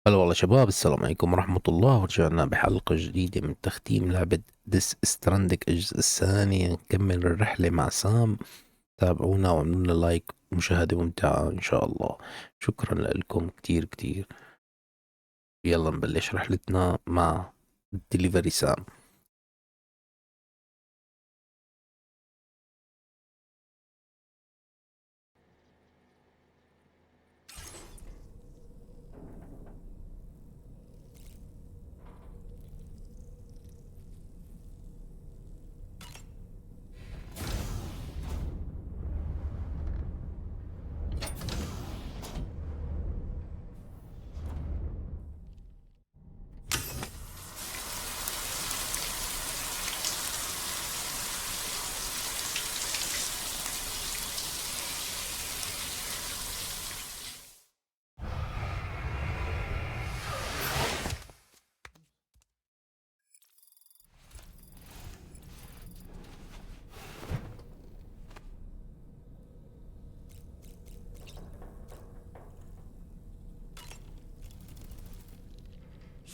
هلا والله شباب، السلام عليكم ورحمة الله. ورجعنا بحلقة جديدة من تختيم لعبة ديس ستراندنج الجزء الثاني. نكمل الرحلة مع سام. تابعونا واعملوا لنا لايك، مشاهدة ممتعة إن شاء الله. شكرا لكم كتير كتير. يلا نبلش رحلتنا مع ديليفري سام.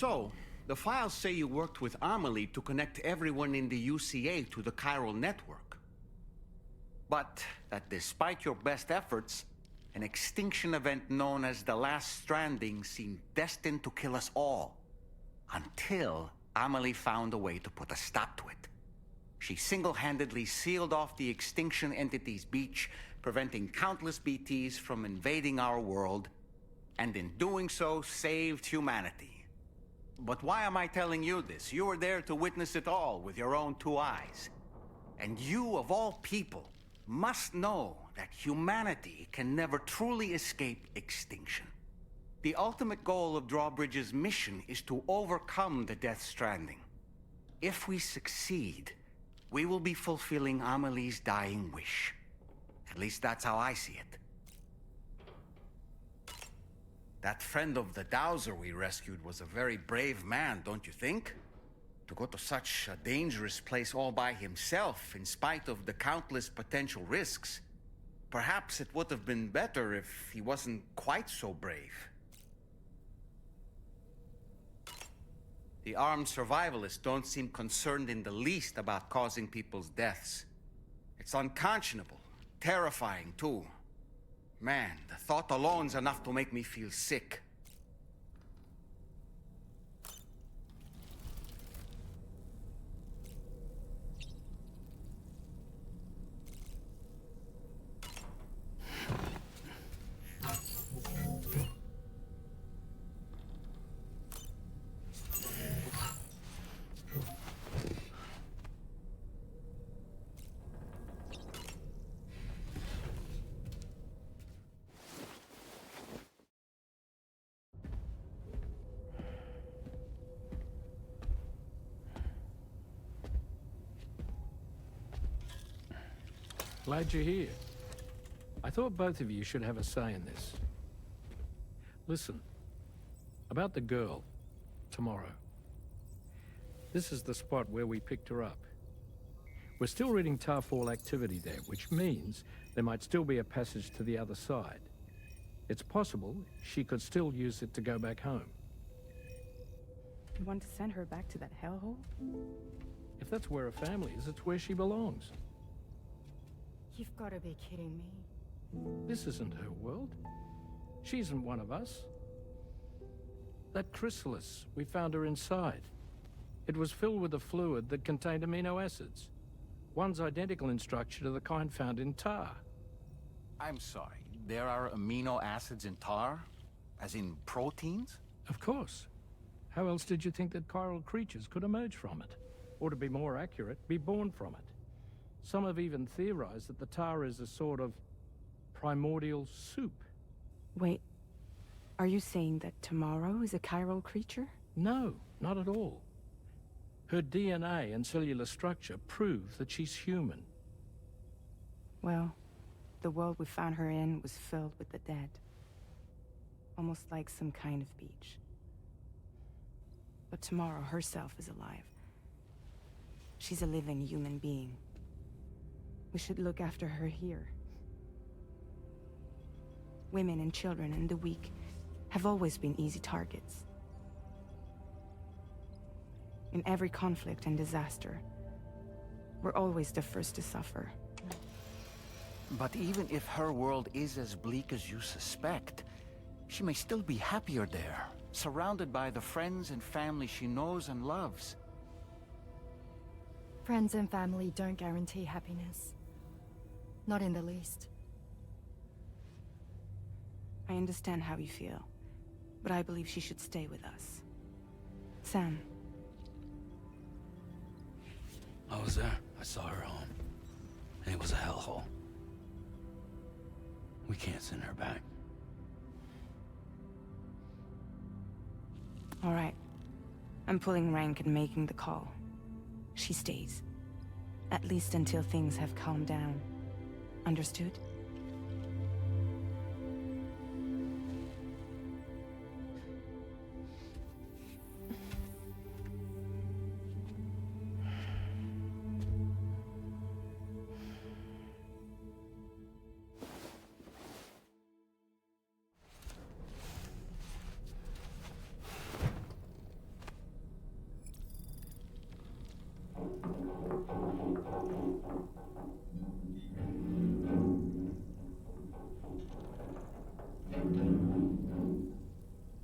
So, the files say you worked with Amelie to connect everyone in the UCA to the chiral network. But that despite your best efforts, an extinction event known as the Last Stranding seemed destined to kill us all. Until Amelie found a way to put a stop to it. She single-handedly sealed off the extinction entity's beach, preventing countless BTs from invading our world, and in doing so, saved humanity. But why am I telling you this? You were there to witness it all with your own two eyes. And you, of all people, must know that humanity can never truly escape extinction. The ultimate goal of Drawbridge's mission is to overcome the Death Stranding. If we succeed, we will be fulfilling Amelie's dying wish. At least that's how I see it. That friend of the Dowser we rescued was a very brave man, don't you think? To go to such a dangerous place all by himself, in spite of the countless potential risks. Perhaps it would have been better if he wasn't quite so brave. The armed survivalists don't seem concerned in the least about causing people's deaths. It's unconscionable, terrifying too. Man, the thought alone's enough to make me feel sick. Glad you're here. I thought both of you should have a say in this. Listen, about the girl, tomorrow. This is the spot where we picked her up. We're still reading Tarfall activity there, which means there might still be a passage to the other side. It's possible she could still use it to go back home. You want to send her back to that hellhole? If that's where her family is, it's where she belongs. You've got to be kidding me. This isn't her world. She isn't one of us. That chrysalis, we found her inside. It was filled with a fluid that contained amino acids. One's identical in structure to the kind found in tar. I'm sorry, there are amino acids in tar? As in proteins? Of course. How else did you think that chiral creatures could emerge from it? Or to be more accurate, be born from it? Some have even theorized that the tar is a sort of primordial soup. Wait, are you saying that tomorrow is a chiral creature? No, not at all. Her DNA and cellular structure prove that she's human. Well, the world we found her in was filled with the dead. Almost like some kind of beach. But tomorrow herself is alive. She's a living human being. We should look after her here. Women and children and the weak have always been easy targets. In every conflict and disaster, we're always the first to suffer. But even if her world is as bleak as you suspect, she may still be happier there, surrounded by the friends and family she knows and loves. Friends and family don't guarantee happiness. Not in the least. I understand how you feel, but I believe she should stay with us. Sam. I was there. I saw her home. And it was a hellhole. We can't send her back. All right. I'm pulling rank and making the call. She stays. At least until things have calmed down. Understood?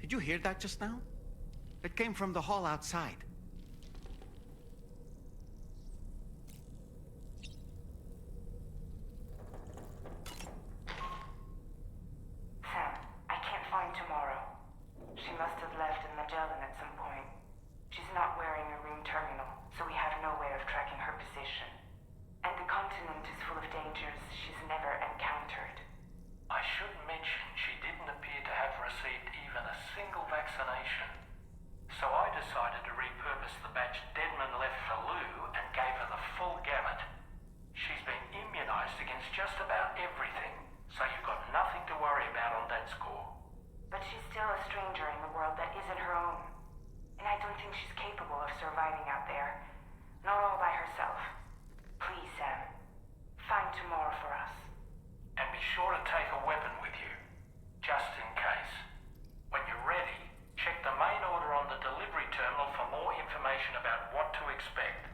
Did you hear that just now? It came from the hall outside. Sam, I can't find Tomorrow. She must have left in Magellan at some point. She's not wearing a room terminal, so we have no way of tracking her position. And the continent is full of dangers she's never encountered. I should mention she didn't appear to have received even a single vaccination. So I decided to repurpose the batch Deadman left for Lou and gave her the full gamut. She's been immunized against just about everything, so you've got nothing to worry about on that score. But she's still a stranger in the world that isn't her own. And I don't think she's capable of surviving out there. Not all by herself. Please, Sam. Find Tomorrow for us. And be sure to take a weapon with you, just in case. When you're ready, check the main order on the delivery terminal for more information about what to expect.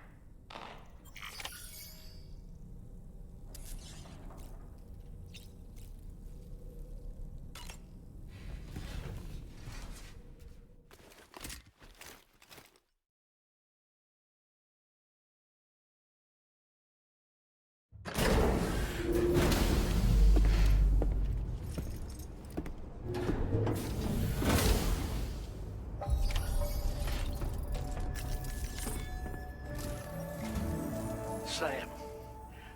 Sam,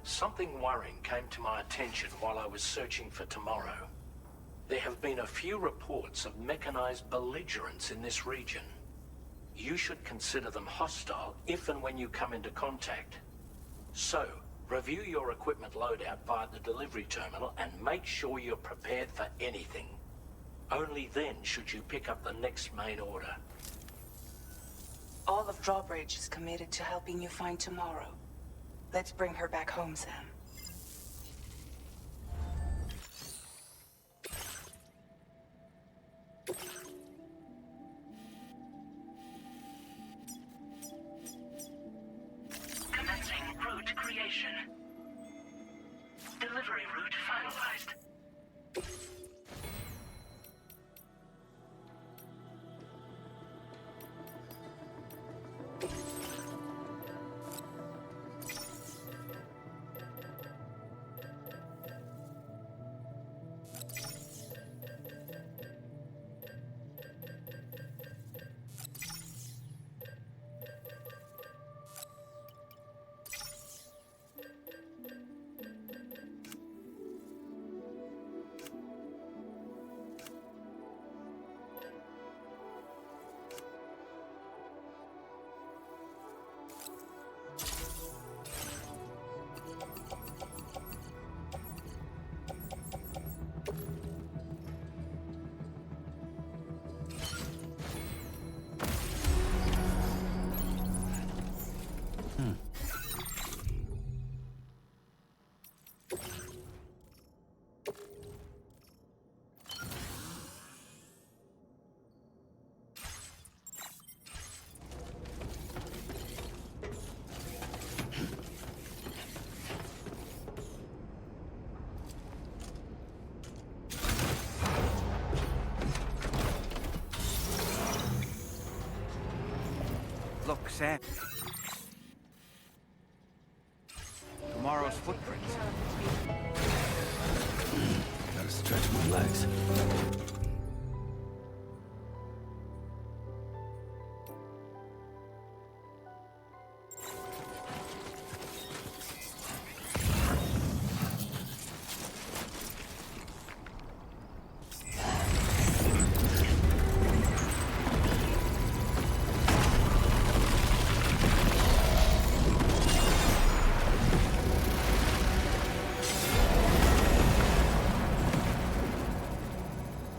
something worrying came to my attention while I was searching for Tomorrow. There have been a few reports of mechanized belligerents in this region. You should consider them hostile if and when you come into contact. So, review your equipment loadout via the delivery terminal and make sure you're prepared for anything. Only then should you pick up the next main order. All of Drawbridge is committed to helping you find Tomorrow. Let's bring her back home, Sam. Commencing route creation. Delivery route finalized. Sam. Tomorrow's footprints. Gotta stretch my legs.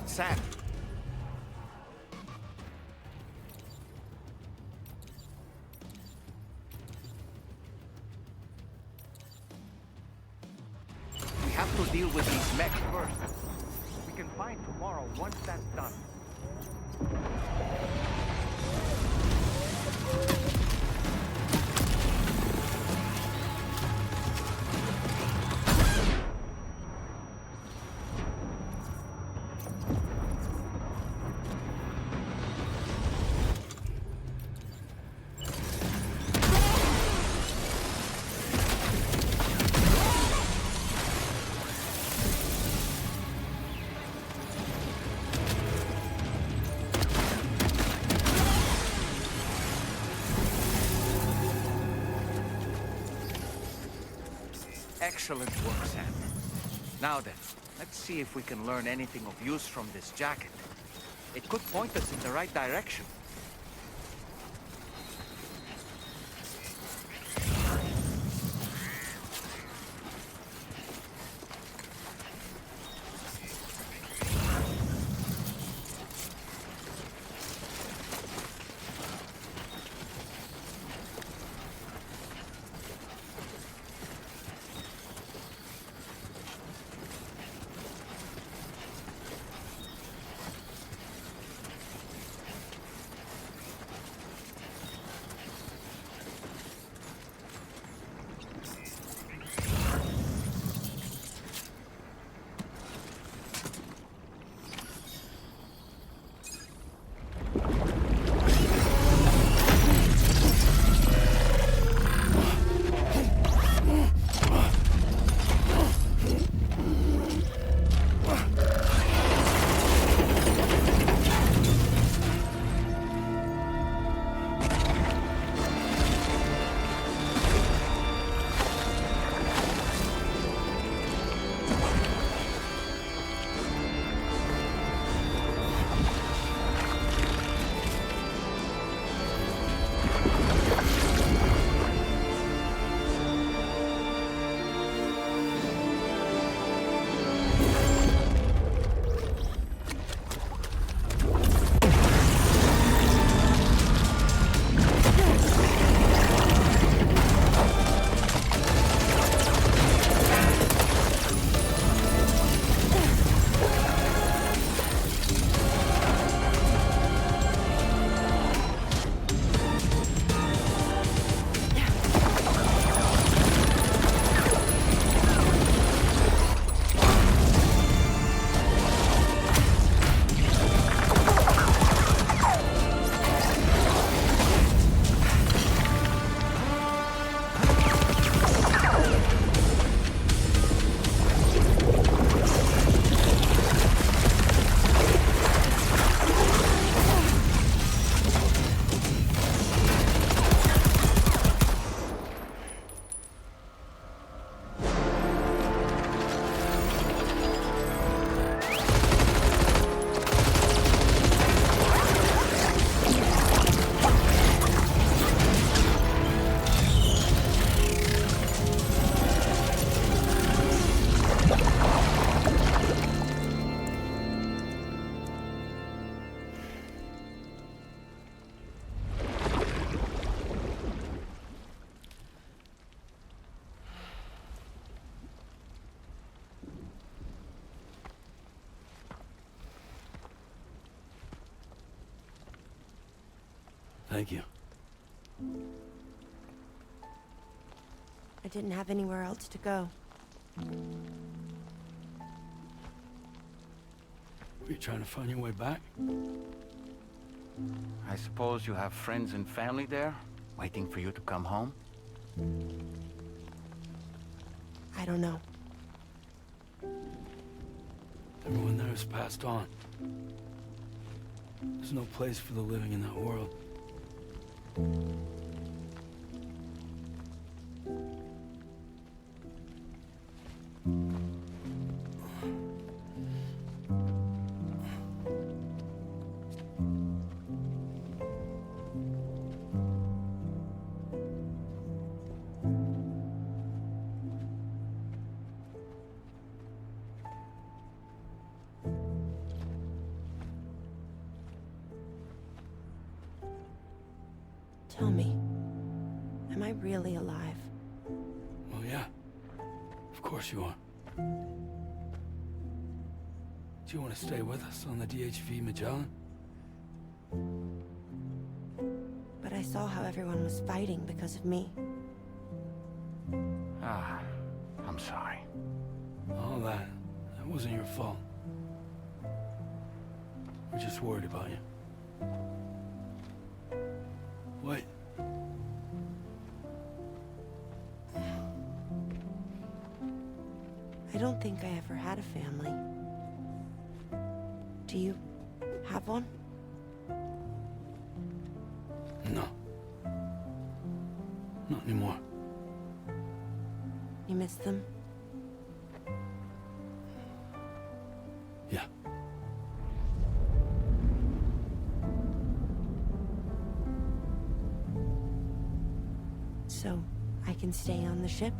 Sam. We have to deal with these mechs first. We can find tomorrow once that's done. Excellent work, Sam. Now then, let's see if we can learn anything of use from this jacket. It could point us in the right direction. Thank you. I didn't have anywhere else to go. Were you trying to find your way back? I suppose you have friends and family there? Waiting for you to come home? I don't know. Everyone there has passed on. There's no place for the living in that world. Tell me, am I really alive? Well, yeah. Of course you are. Do you want to stay with us on the DHV Magellan? But I saw how everyone was fighting because of me. I'm sorry. All that wasn't your fault. We're just worried about you. Wait. I don't think I ever had a family. Do you have one? No. Not anymore. You miss them? Yeah. So, I can stay on the ship?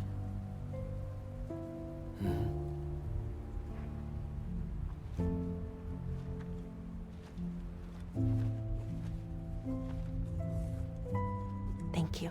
Thank you.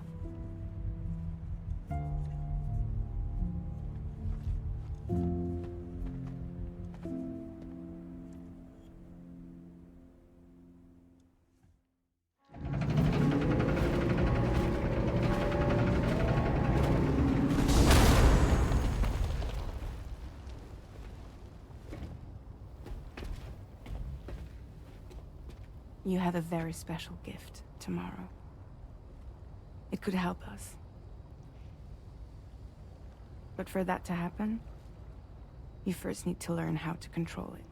You have a very special gift tomorrow. It could help us. But for that to happen, you first need to learn how to control it.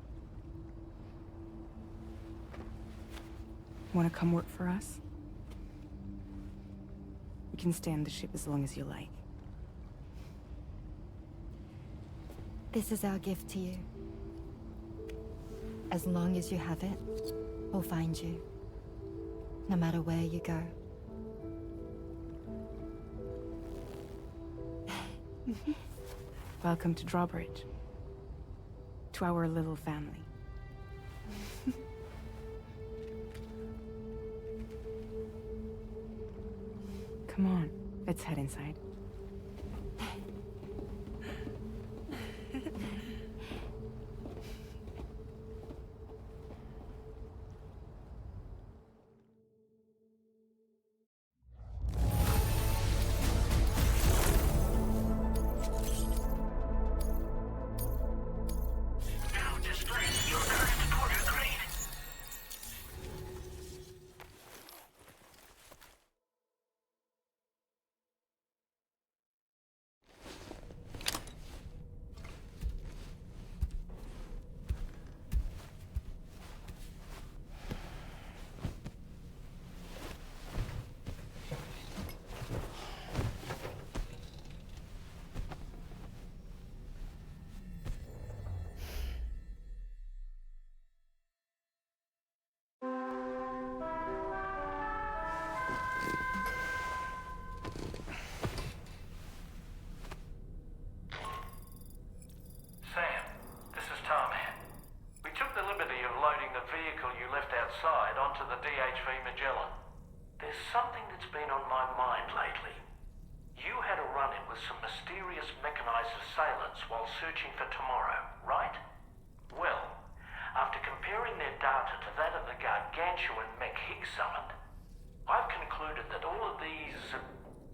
Want to come work for us? You can stay on the ship as long as you like. This is our gift to you. As long as you have it, we'll find you. No matter where you go. Welcome to Drawbridge. To our little family. Come on, let's head inside. Sam, this is Tom. We took the liberty of loading the vehicle you left outside onto the DHV Magellan. There's something that's been on my mind lately. You had a run-in with some mysterious mechanized assailants while searching for tomorrow, right? Well, after comparing their data to that of the gargantuan mech Higgs summoned, I've concluded that all of these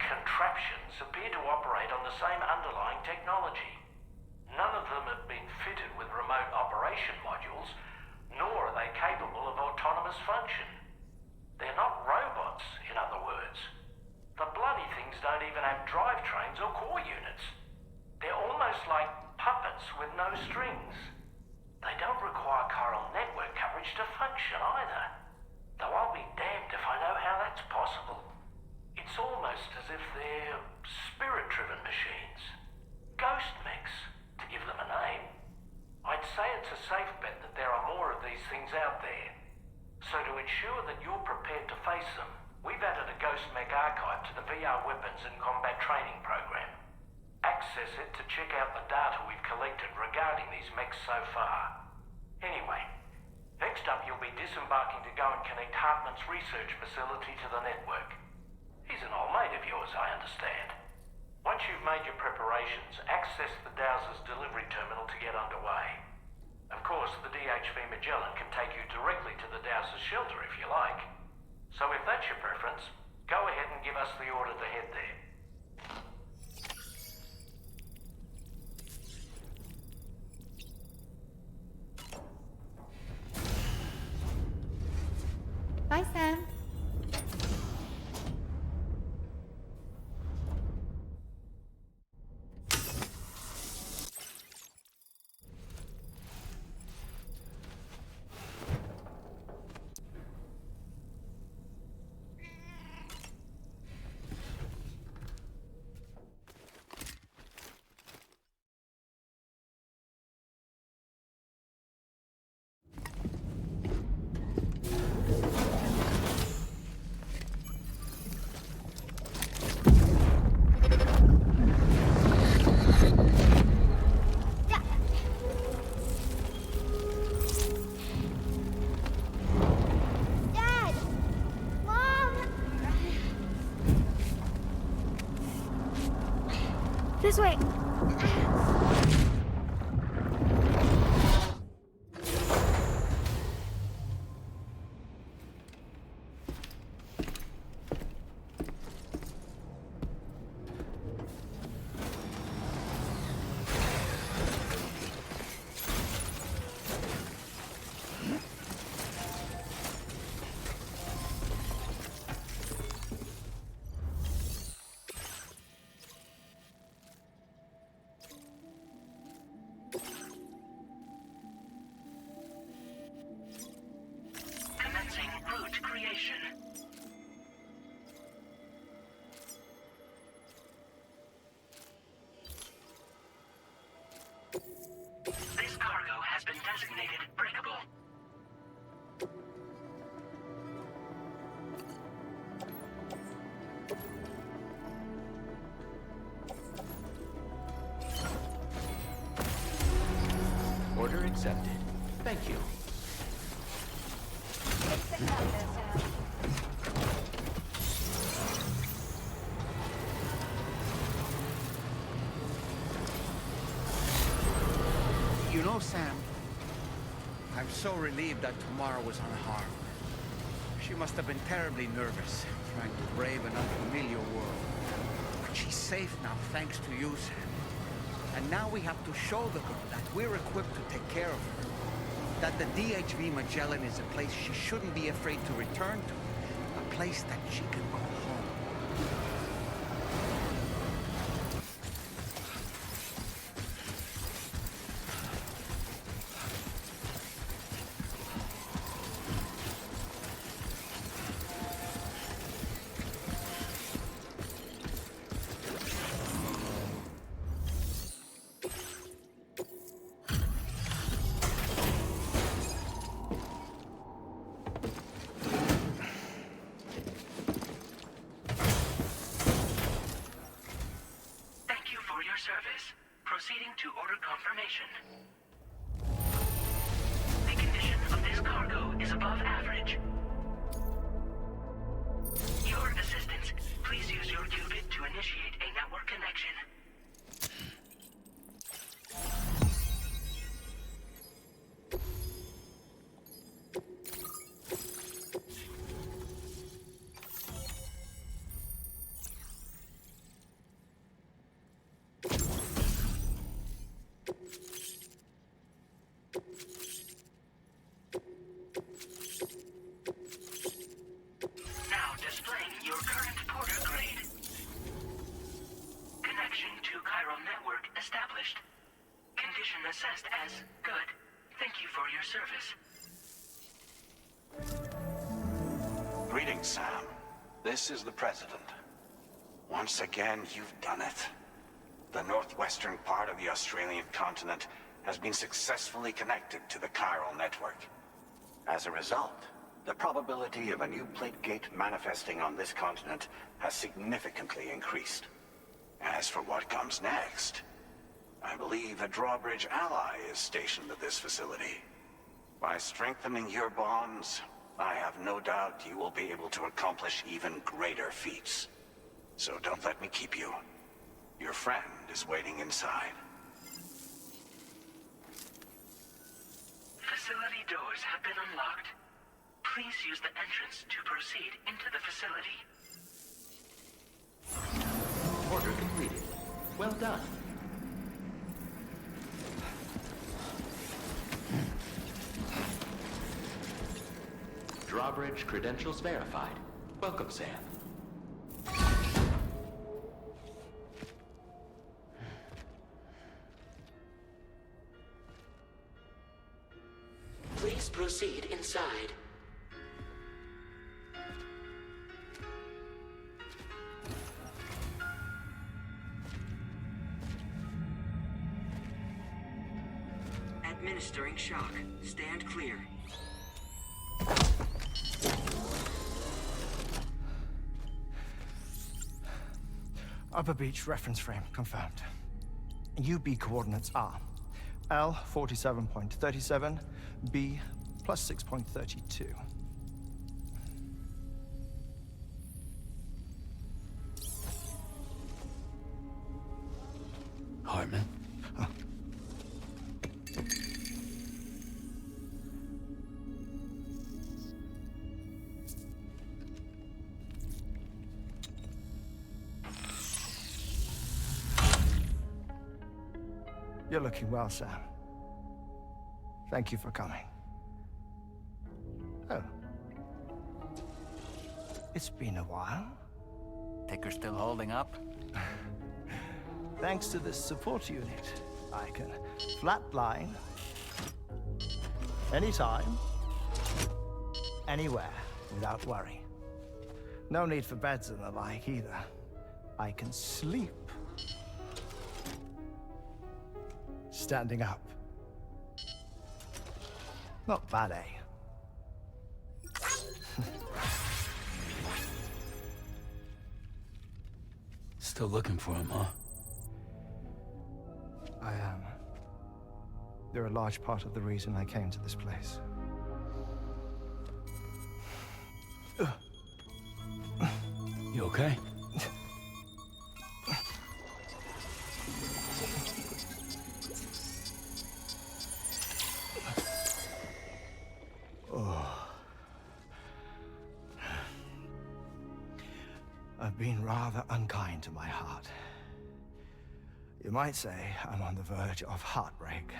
contraptions appear to operate on the same underlying technology. None of them have been fitted with remote operation modules, nor are they capable of autonomous function. They're not robots, in other words. strings. They don't require chiral network coverage to function either. Though I'll be damned if I know how that's possible. It's almost as if they're spirit-driven machines. Ghost mechs, to give them a name. I'd say it's a safe bet that there are more of these things out there. So to ensure that you're prepared to face them, we've added a Ghost Mech archive to the VR weapons and combat training program. Access it to check out the data we've collected regarding these mechs so far. Anyway, next up you'll be disembarking to go and connect Hartman's research facility to the network. He's an old mate of yours, I understand. Once you've made your preparations, access the Dowser's delivery terminal to get underway. Of course, the DHV Magellan can take you directly to the Dowser's shelter if you like. So if that's your preference, go ahead and give us the order to head there. Bye, Sam. Dad! Mom! This way. Commencing route creation. This cargo has been designated breakable. Order accepted. Thank you. You know, Sam, I'm so relieved that Tamara was unharmed. She must have been terribly nervous, trying to brave an unfamiliar world. But she's safe now, thanks to you, Sam. And now we have to show the girl that we're equipped to take care of her. That the DHV Magellan is a place she shouldn't be afraid to return to. A place that she can go home. Service. Proceeding to order confirmation. The condition of this cargo is above average. Your assistance. Please use your qubit to initiate a network connection. good. Thank you for your service. Greetings, Sam. This is the President. Once again, you've done it. The northwestern part of the Australian continent has been successfully connected to the chiral network. As a result, the probability of a new plate gate manifesting on this continent has significantly increased. As for what comes next, I believe a drawbridge ally is stationed at this facility. By strengthening your bonds, I have no doubt you will be able to accomplish even greater feats. So don't let me keep you. Your friend is waiting inside. Facility doors have been unlocked. Please use the entrance to proceed into the facility. Order completed. Well done. Drawbridge credentials verified. Welcome, Sam. Please proceed inside. Administering shock. Stand clear. Upper beach reference frame confirmed. UB coordinates are L 47.37, B plus 6.32. Hartman? Huh. You're looking well, Sam. Thank you for coming. Oh. It's been a while. Ticker still holding up? Thanks to this support unit, I can flatline anytime, anywhere, without worry. No need for beds and the like either. I can sleep standing up. Not bad, eh? Still looking for him, huh? I am. They're a large part of the reason I came to this place. You okay? I've been rather unkind to my heart. You might say I'm on the verge of heartbreak.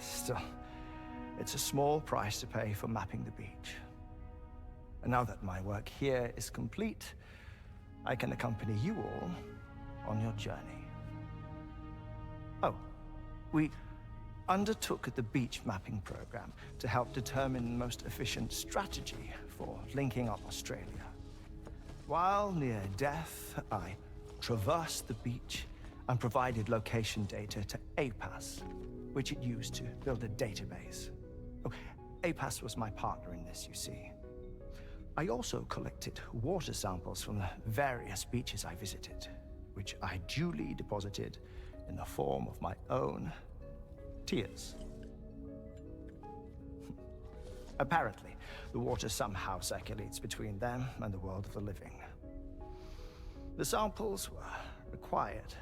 Still, it's a small price to pay for mapping the beach. And now that my work here is complete, I can accompany you all on your journey. Oh, we undertook the beach mapping program to help determine the most efficient strategy for linking up Australia. While near Death, I traversed the beach and provided location data to APAS, which it used to build a database. Oh, APAS was my partner in this, you see. I also collected water samples from the various beaches I visited, which I duly deposited in the form of my own tears. Apparently, the water somehow circulates between them and the world of the living. The samples were required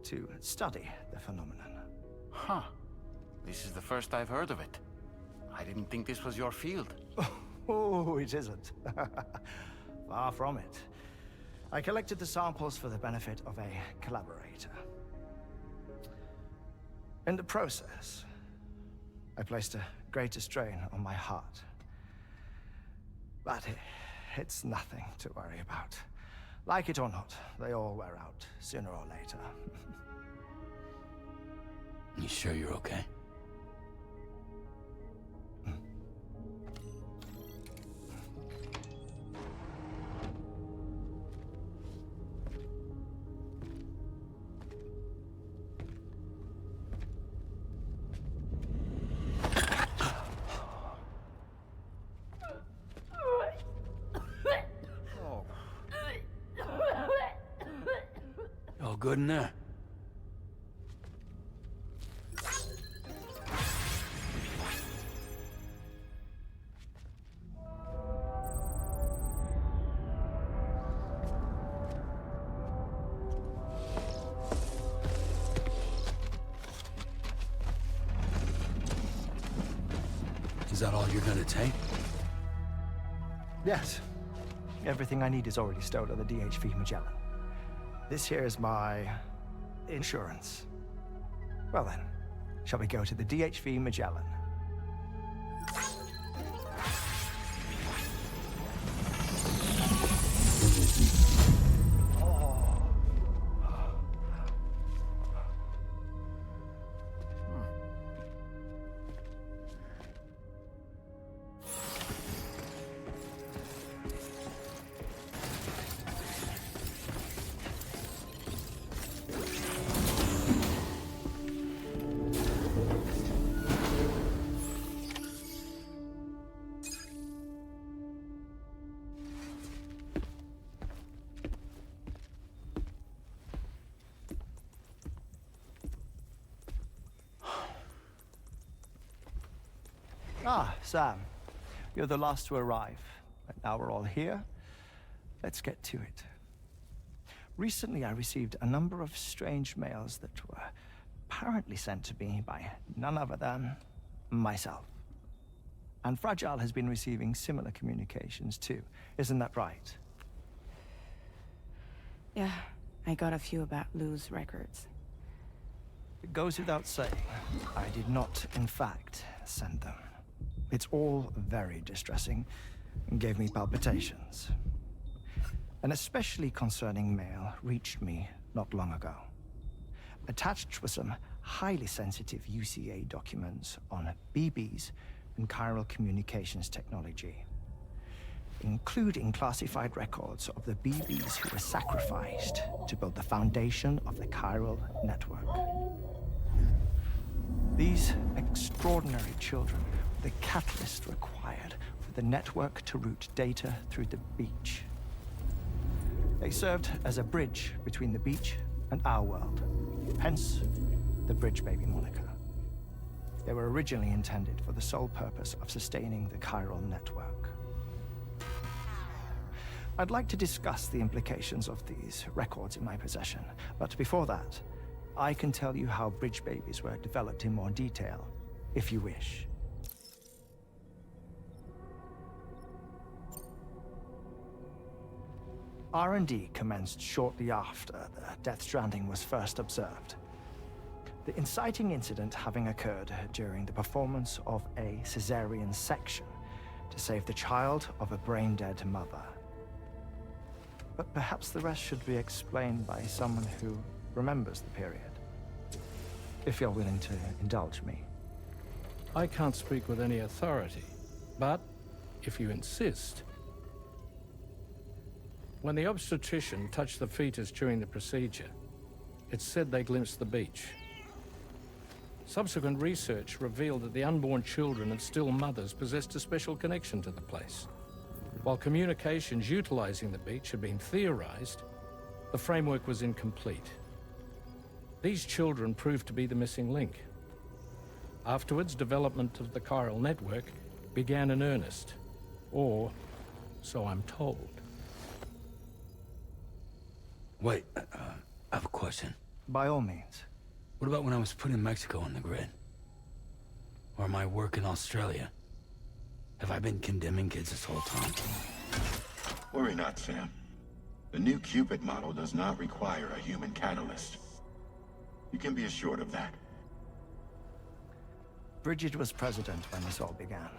to study the phenomenon. Huh. This is the first I've heard of it. I didn't think this was your field. Oh, it isn't. Far from it. I collected the samples for the benefit of a collaborator. In the process, I placed a greater strain on my heart. But it's nothing to worry about. Like it or not, they all wear out, sooner or later. You sure you're okay? All good in there? Is that all you're gonna take? Yes. Everything I need is already stowed on the DHV Magellan. This here is my insurance. Well then, shall we go to the DHV Magellan? Ah, Sam. You're the last to arrive. But now we're all here. Let's get to it. Recently, I received a number of strange mails that were apparently sent to me by none other than myself. And Fragile has been receiving similar communications too. Isn't that right? Yeah, I got a few about Lou's records. It goes without saying, I did not, in fact, send them. It's all very distressing and gave me palpitations. An especially concerning mail reached me not long ago. Attached were some highly sensitive UCA documents on BBs and chiral communications technology, including classified records of the BBs who were sacrificed to build the foundation of the chiral network. These extraordinary children were the catalyst required for the network to route data through the beach. They served as a bridge between the beach and our world, hence the Bridge Baby moniker. They were originally intended for the sole purpose of sustaining the chiral network. I'd like to discuss the implications of these records in my possession, but before that, I can tell you how Bridge Babies were developed in more detail, if you wish. R&D commenced shortly after the Death Stranding was first observed. The inciting incident having occurred during the performance of a cesarean section to save the child of a brain-dead mother. But perhaps the rest should be explained by someone who remembers the period. If you're willing to indulge me. I can't speak with any authority, but if you insist. When the obstetrician touched the fetus during the procedure, it's said they glimpsed the beach. Subsequent research revealed that the unborn children and still mothers possessed a special connection to the place. While communications utilizing the beach had been theorized, the framework was incomplete. These children proved to be the missing link. Afterwards, development of the chiral network began in earnest, or so I'm told. Wait, I have a question. By all means. What about when I was putting Mexico on the grid? Or my work in Australia? Have I been condemning kids this whole time? Worry not, Sam. The new Cupid model does not require a human catalyst. You can be assured of that. Bridget was president when this all began,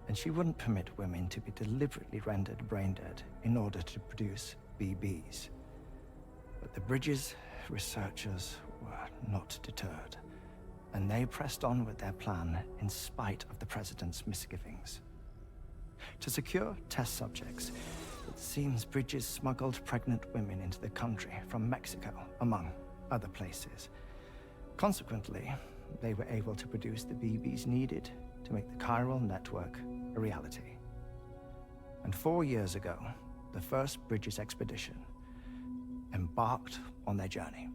and she wouldn't permit women to be deliberately rendered brain-dead in order to produce BBs. But the Bridges researchers were not deterred. and they pressed on with their plan in spite of the President's misgivings. To secure test subjects, it seems Bridges smuggled pregnant women into the country from Mexico, among other places. Consequently, they were able to produce the BBs needed to make the chiral network a reality. And 4 years ago, the first Bridges expedition embarked on their journey.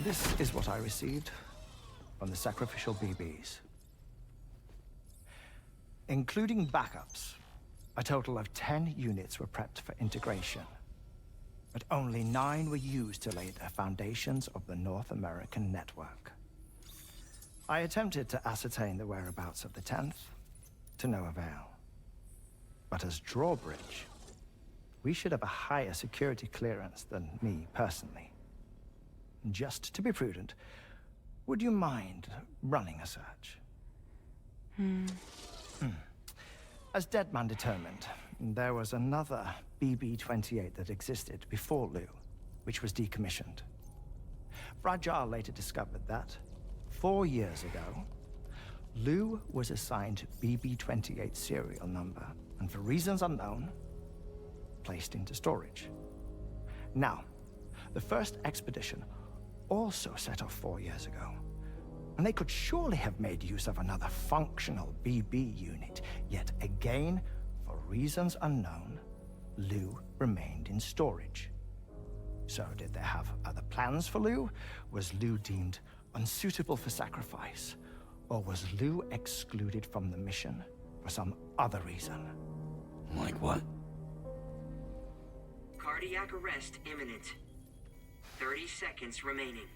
This is what I received from the sacrificial BBs. Including backups, a total of 10 units were prepped for integration, but only 9 were used to lay the foundations of the North American network. I attempted to ascertain the whereabouts of the 10th, to no avail. But as drawbridge, we should have a higher security clearance than me personally. Just to be prudent, would you mind running a search? As Deadman determined, there was another BB-28 that existed before Lou, which was decommissioned. Fragile later discovered that, 4 years ago, Lou was assigned BB-28 serial number, and for reasons unknown, placed into storage. Now, the first expedition also set off 4 years ago, and they could surely have made use of another functional BB unit, yet again, for reasons unknown, Lou remained in storage. So did they have other plans for Lou? Was Lou deemed unsuitable for sacrifice? Or was Lou excluded from the mission for some other reason? Like what? Cardiac arrest imminent. 30 seconds remaining.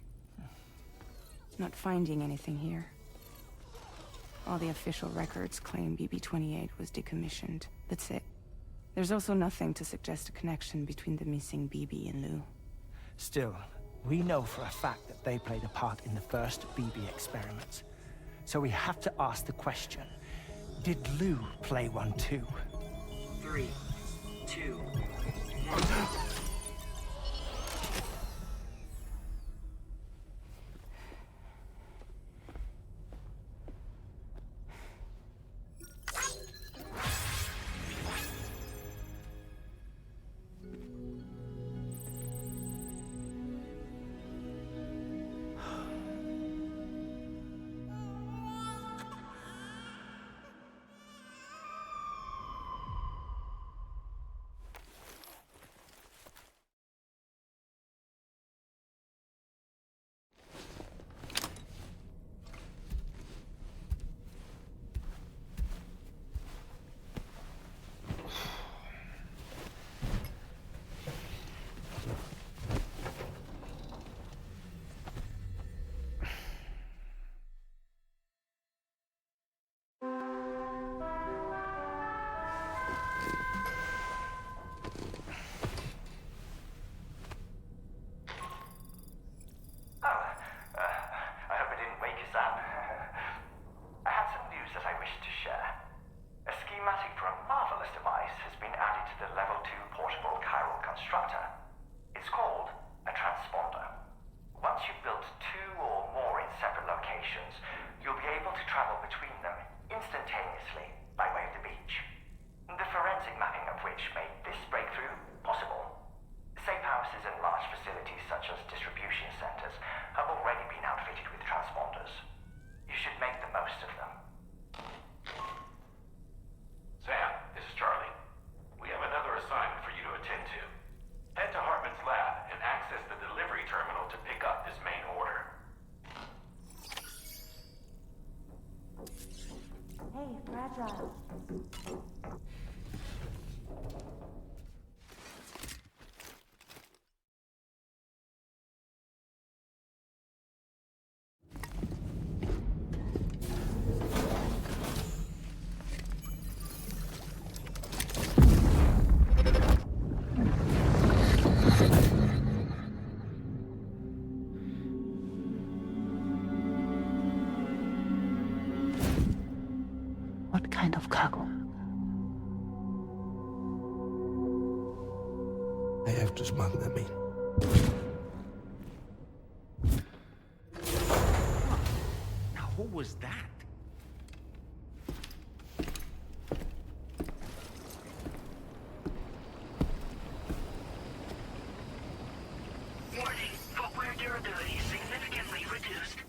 Not finding anything here. All the official records claim BB-28 was decommissioned. That's it. There's also nothing to suggest a connection between the missing BB and Lou. Still, we know for a fact that they played a part in the first BB experiments. So we have to ask the question, did Lou play one too? 3, 2, 1. Fragile. What kind of cargo? I have to smuggle them in. What was that? Warning, footwear durability significantly reduced.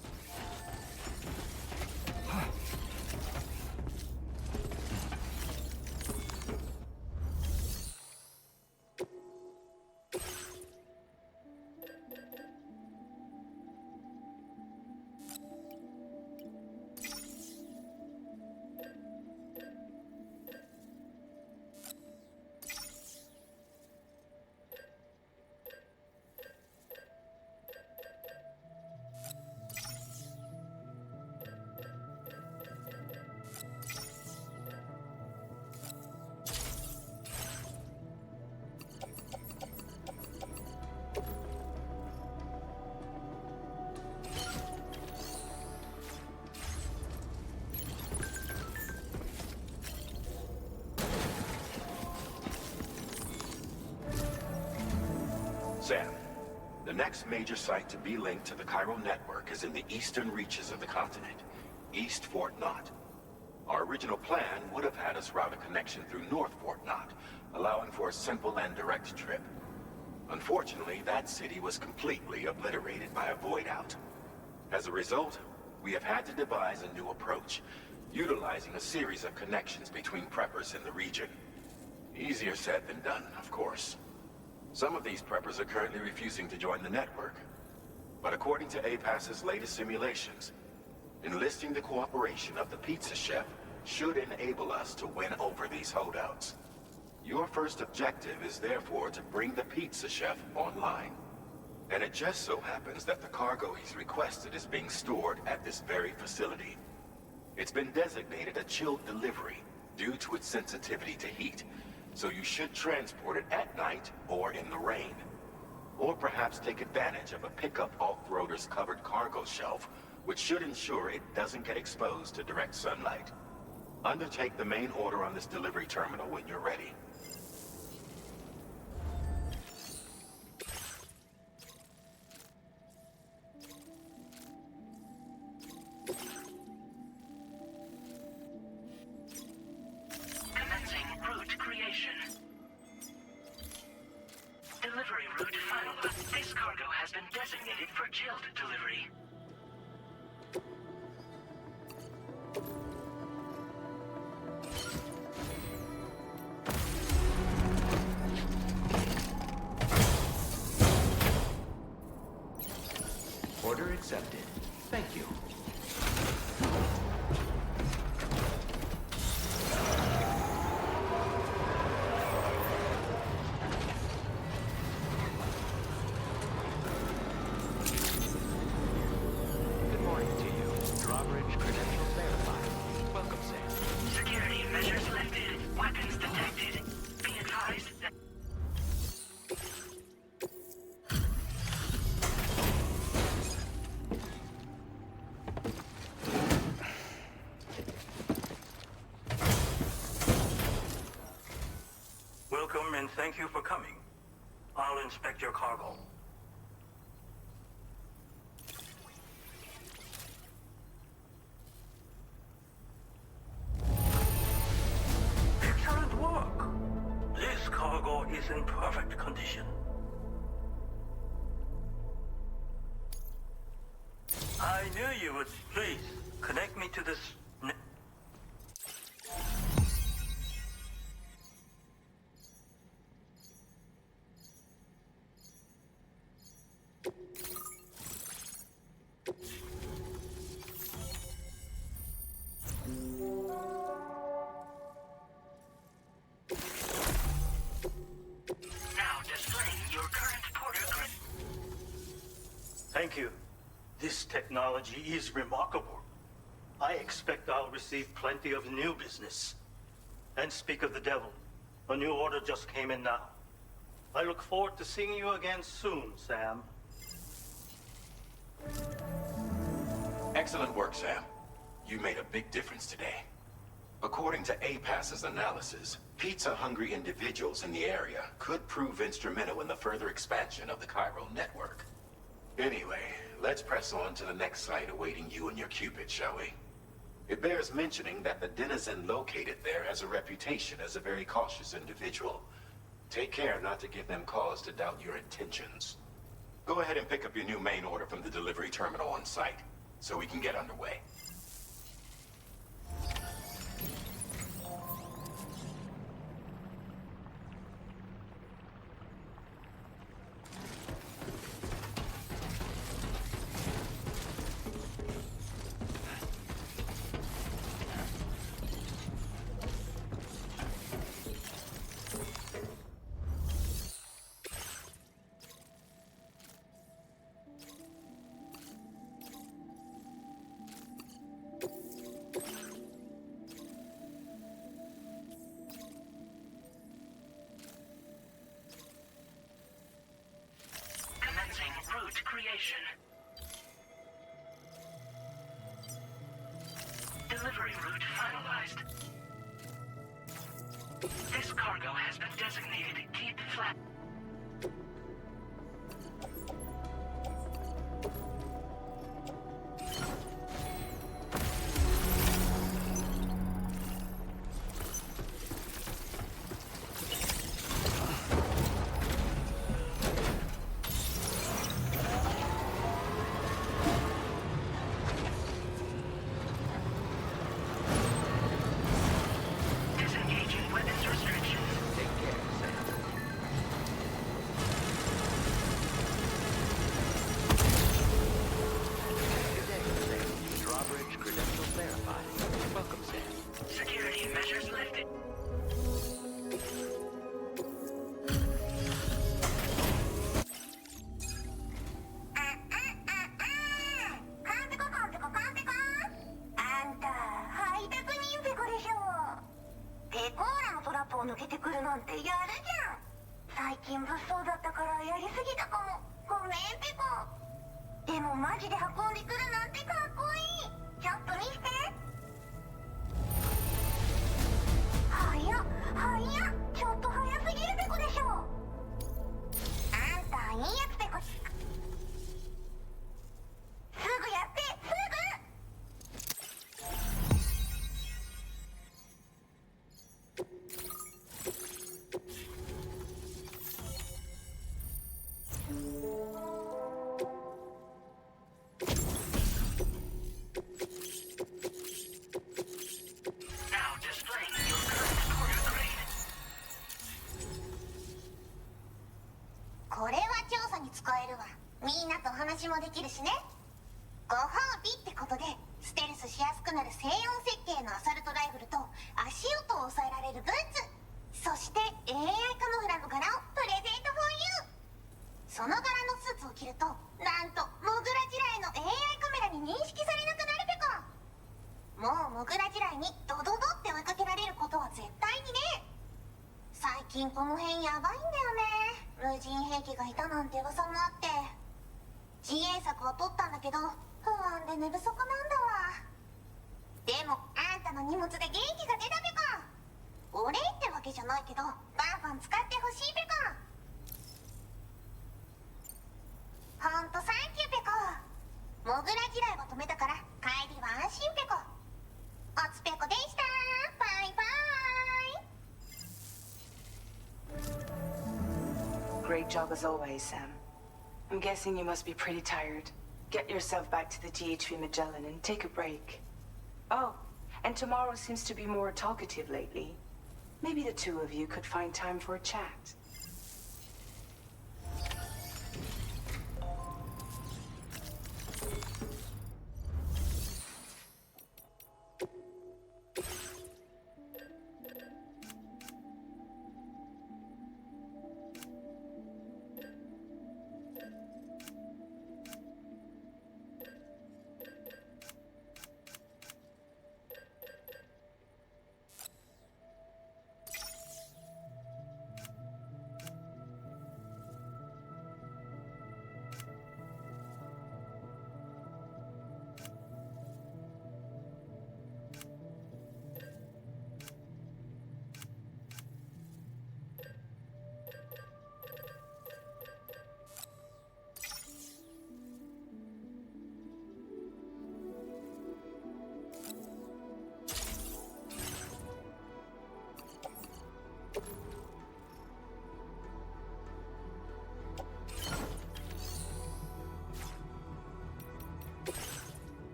Sam, the next major site to be linked to the chiral network is in the eastern reaches of the continent, East Fort Knott. Our original plan would have had us route a connection through North Fort Knott, allowing for a simple and direct trip. Unfortunately, that city was completely obliterated by a void out. As a result, we have had to devise a new approach, utilizing a series of connections between preppers in the region. Easier said than done, of course. Some of these preppers are currently refusing to join the network. But according to APAS's latest simulations, enlisting the cooperation of the pizza chef should enable us to win over these holdouts. Your first objective is therefore to bring the pizza chef online. And it just so happens that the cargo he's requested is being stored at this very facility. It's been designated a chilled delivery due to its sensitivity to heat, so you should transport it at night or in the rain. Or perhaps take advantage of a pickup off-roader's covered cargo shelf, which should ensure it doesn't get exposed to direct sunlight. Undertake the main order on this delivery terminal when you're ready. Commencing route creation. Delivery route finalized. This cargo has been designated for chilled delivery. Order accepted. Thank you. Good morning to you. Drawbridge credentials verified. Welcome, Sam. Security measures lifted. Weapons detected. Be advised that... Welcome and thank you for coming. I'll inspect your cargo. Excellent work. This cargo is in perfect condition. I knew you would. Please, connect me to this... Now displaying your current porter grid. Thank you. This technology is remarkable. I expect I'll receive plenty of new business. And speak of the devil, a new order just came in now. I look forward to seeing you again soon, Sam. Excellent work, Sam. You made a big difference today. According to APAS's analysis, pizza-hungry individuals in the area could prove instrumental in the further expansion of the chiral network. Anyway, let's press on to the next site awaiting you and your Cupid, shall we? It bears mentioning that the denizen located there has a reputation as a very cautious individual. Take care not to give them cause to doubt your intentions. Go ahead and pick up your new main order from the delivery terminal on site, so we can get underway. Creation. Delivery route finalized. This cargo has been designated Keep Flat. Great job as always, Sam. I'm guessing you must be pretty tired. Get yourself back to the GHV Magellan and take a break. Oh, and tomorrow seems to be more talkative lately. Maybe the two of you could find time for a chat.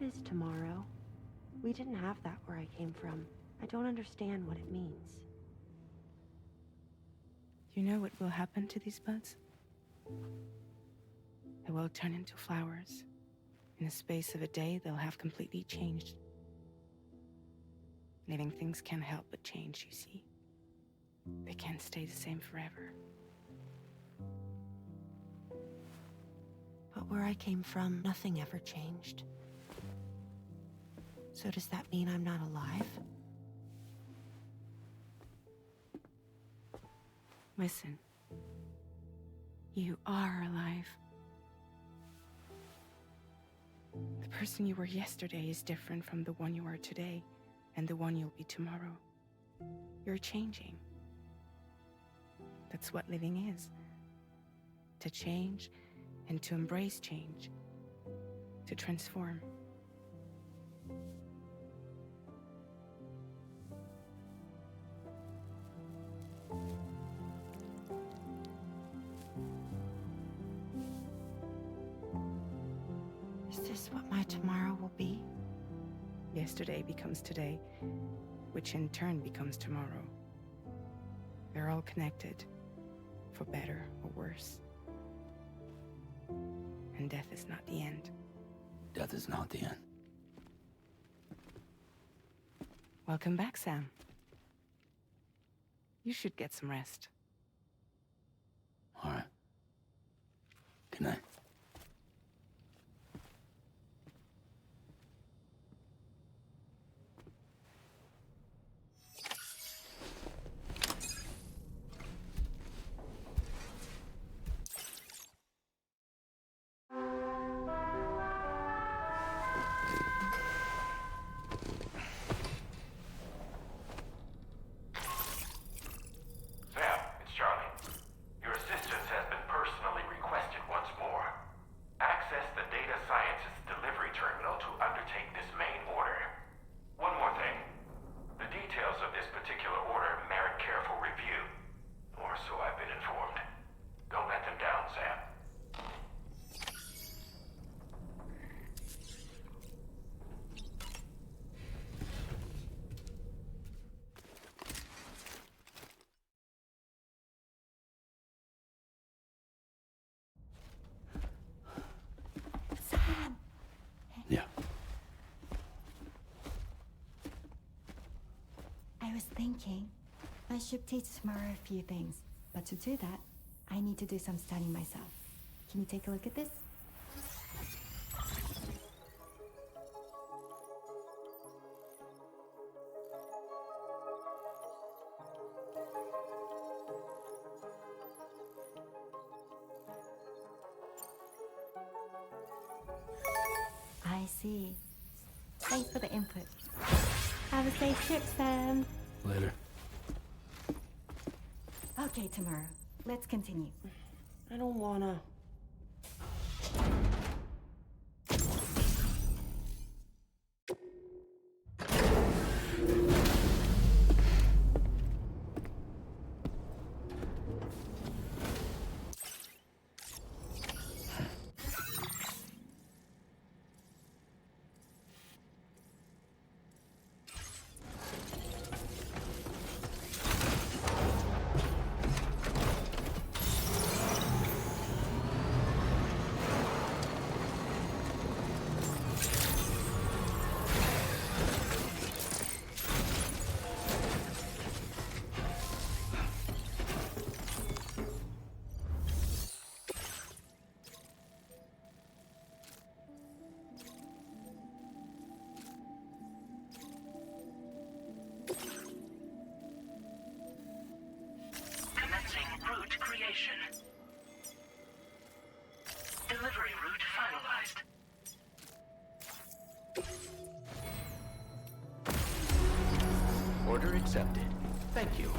What is tomorrow? We didn't have that where I came from. I don't understand what it means. You know what will happen to these buds? They will turn into flowers. In the space of a day, they'll have completely changed. Living things can't help but change, you see. They can't stay the same forever. But where I came from, nothing ever changed. So does that mean I'm not alive? Listen. You are alive. The person you were yesterday is different from the one you are today, and the one you'll be tomorrow. You're changing. That's what living is. To change, and to embrace change. To transform. Is this what my tomorrow will be? Yesterday becomes today, which in turn becomes tomorrow. They're all connected, for better or worse. And death is not the end. Death is not the end. Welcome back, Sam. You should get some rest. All right. Good night. I was thinking I should teach tomorrow a few things, but to do that, I need to do some studying myself. Can you take a look at this? I see. Thanks for the input. Have a safe trip, Sam. Later. Okay, tomorrow. Let's continue. I don't wanna. Delivery route finalized. Order accepted. Thank you.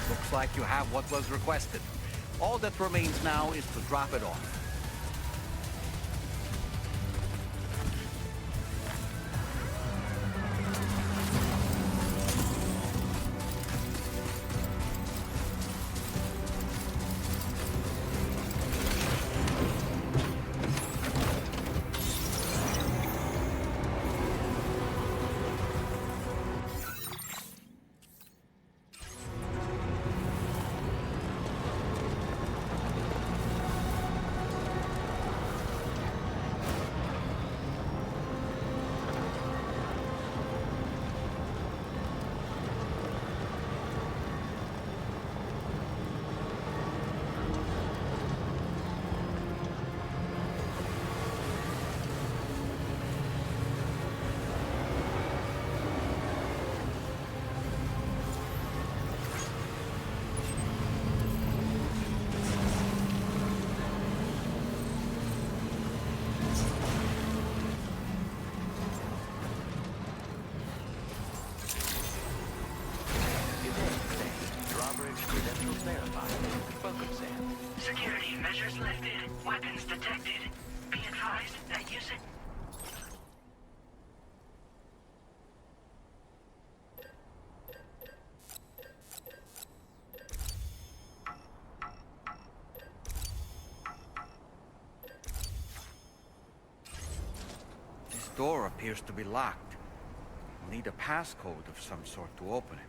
Looks like you have what was requested. All that remains now is to drop it off. Security measures lifted. Weapons detected. Be advised that using... This door appears to be locked. We'll need a passcode of some sort to open it.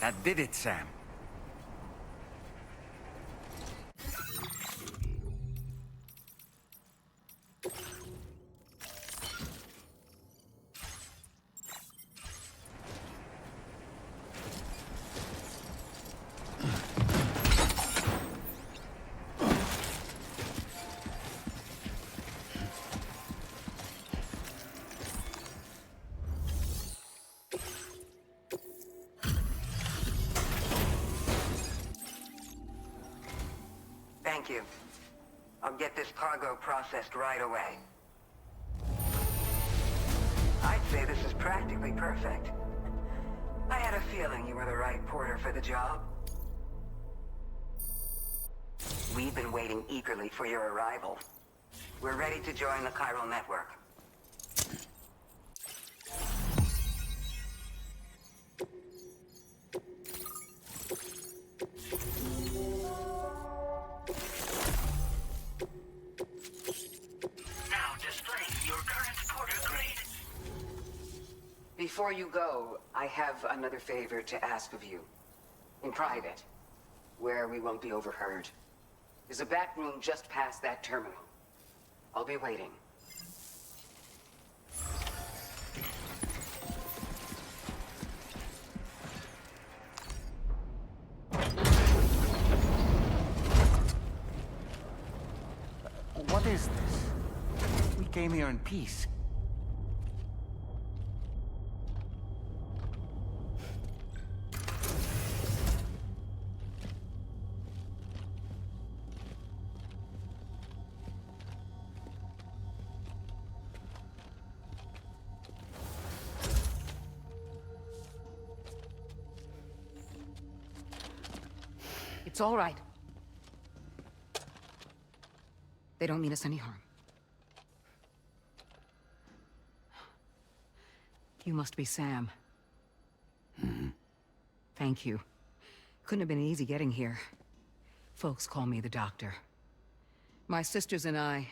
That did it, Sam. Thank you. I'll get this cargo processed right away. I'd say this is practically perfect. I had a feeling you were the right porter for the job. We've been waiting eagerly for your arrival. We're ready to join the chiral network. Before you go, I have another favor to ask of you. In private, where we won't be overheard. There's a back room just past that terminal. I'll be waiting. What is this? We came here in peace. It's all right. They don't mean us any harm. You must be Sam. Thank you. Couldn't have been easy getting here. Folks call me the doctor. My sisters and I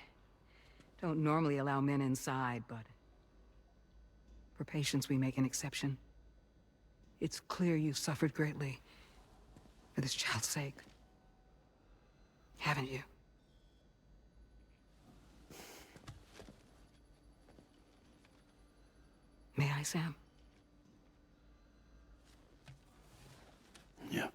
don't normally allow men inside, but for patients we make an exception. It's clear you suffered greatly for this child's sake. Haven't you? May I, Sam? Yeah.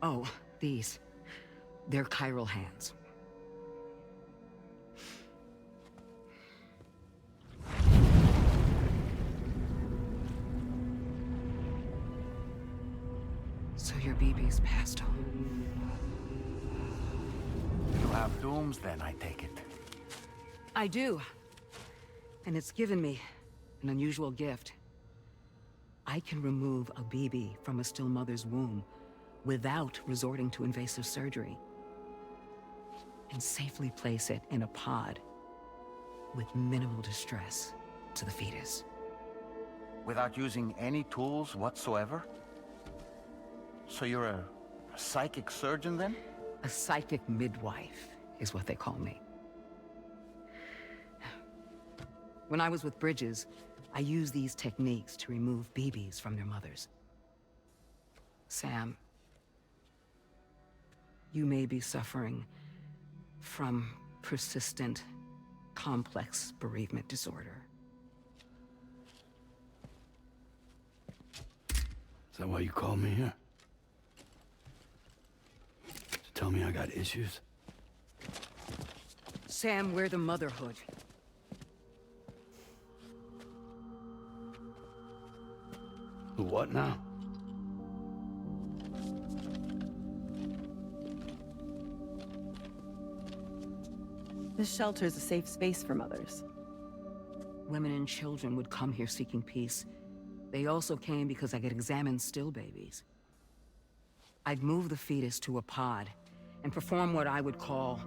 Oh, these. They're chiral hands. So your BB's passed on. You have dooms then, I take it. I do. And it's given me an unusual gift. I can remove a BB from a still mother's womb without resorting to invasive surgery, and safely place it in a pod with minimal distress to the fetus. Without using any tools whatsoever? So you're a psychic surgeon then? A psychic midwife is what they call me. When I was with Bridges, I used these techniques to remove BBs from their mothers. Sam, you may be suffering from persistent, complex bereavement disorder. Is that why you called me here? To tell me I got issues? Sam, we're the motherhood. The what now? This shelter is a safe space for mothers. Women and children would come here seeking peace. They also came because I could examine still babies. I'd move the fetus to a pod and perform what I would call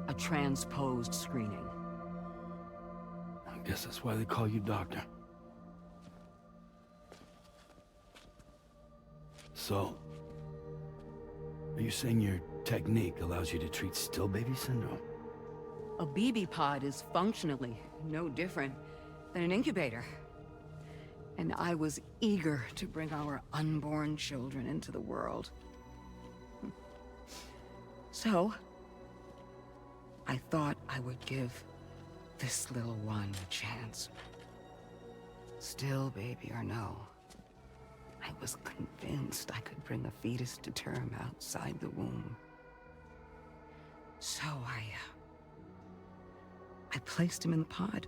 a transposed screening. Guess that's why they call you doctor. So, are you saying your technique allows you to treat still baby syndrome? A BB pod is functionally no different than an incubator. And I was eager to bring our unborn children into the world. So, I thought I would give this little one a chance. Still baby or no, I was convinced I could bring a fetus to term outside the womb. So I placed him in the pod.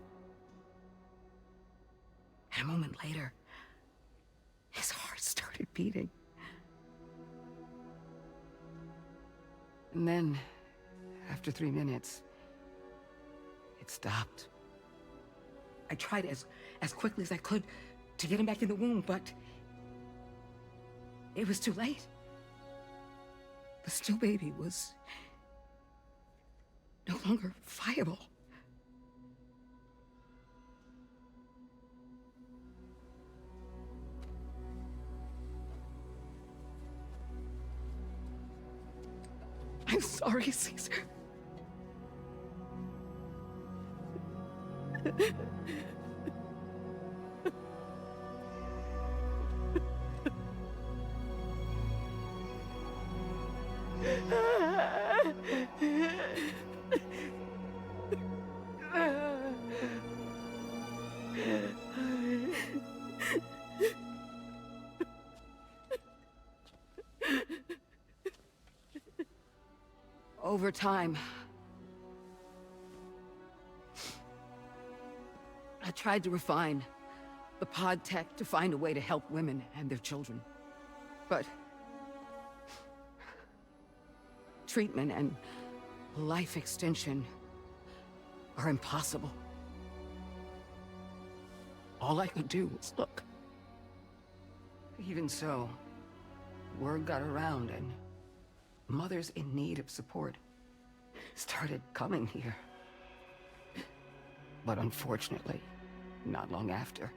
And a moment later, his heart started beating. And then, after 3 minutes, it stopped. I tried as quickly as I could to get him back in the womb, but it was too late. The still baby was no longer viable. I'm sorry, Caesar. Over time, I tried to refine the pod tech to find a way to help women and their children. But treatment and life extension are impossible. All I could do was look. Even so, word got around and mothers in need of support started coming here. But unfortunately, not long after,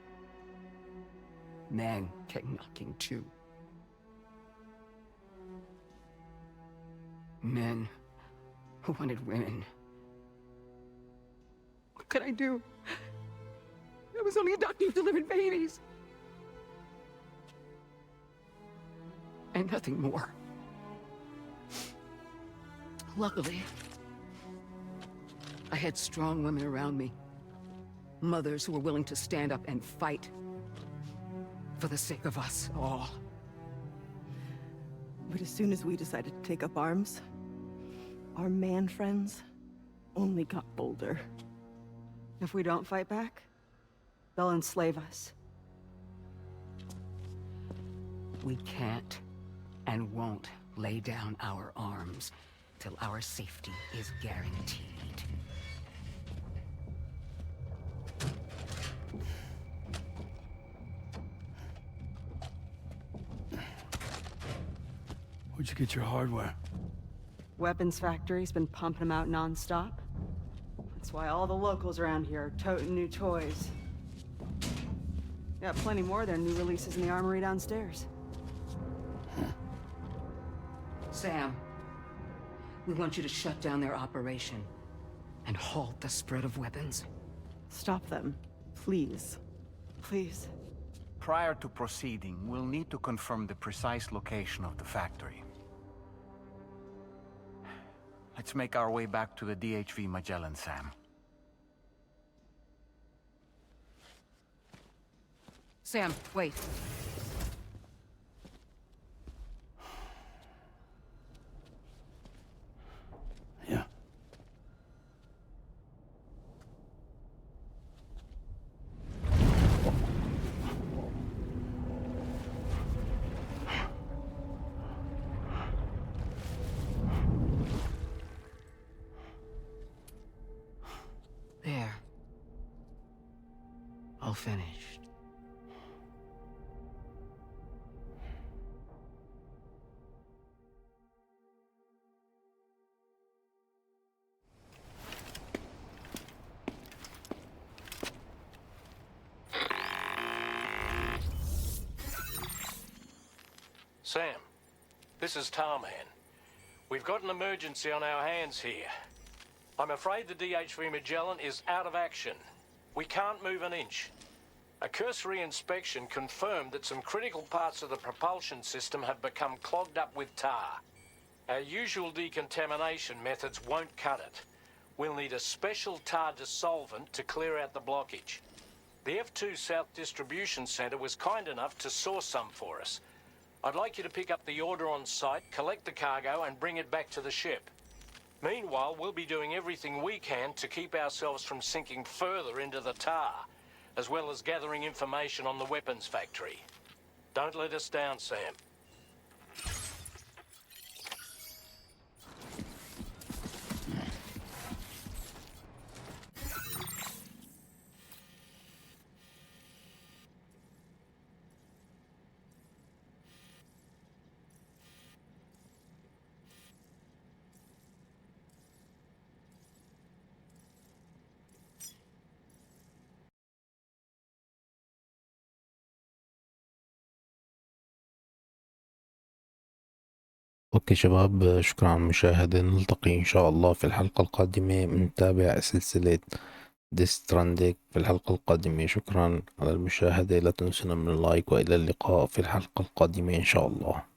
men came knocking too. Men who wanted women. What could I do? I was only a doctor who delivered babies. And nothing more. Luckily, I had strong women around me. Mothers who were willing to stand up and fight for the sake of us all. But as soon as we decided to take up arms, our man friends only got bolder. If we don't fight back, they'll enslave us. We can't and won't lay down our arms till our safety is guaranteed. Where'd you get your hardware? Weapons factory's been pumping them out non-stop. That's why all the locals around here are toting new toys. Got plenty more of their new releases in the armory downstairs. Sam, we want you to shut down their operation and halt the spread of weapons. Stop them, please. Please. Prior to proceeding, we'll need to confirm the precise location of the factory. Let's make our way back to the DHV Magellan, Sam. Sam, wait. Yeah. There. All finished. Sam, this is Tarman. We've got an emergency on our hands here. I'm afraid the DHV Magellan is out of action. We can't move an inch. A cursory inspection confirmed that some critical parts of the propulsion system have become clogged up with tar. Our usual decontamination methods won't cut it. We'll need a special tar dissolvent to clear out the blockage. The F2 South Distribution Centre was kind enough to source some for us. I'd like you to pick up the order on site, collect the cargo and bring it back to the ship. Meanwhile, we'll be doing everything we can to keep ourselves from sinking further into the tar, as well as gathering information on the weapons factory. Don't let us down, Sam. اوكي شباب، شكرا على المشاهدة. نلتقي ان شاء الله في الحلقة القادمة، نتابع سلسلة Death Stranding في الحلقة القادمة. شكرا على المشاهدة، لا تنسونا من اللايك، وإلى اللقاء في الحلقة القادمة إن شاء الله.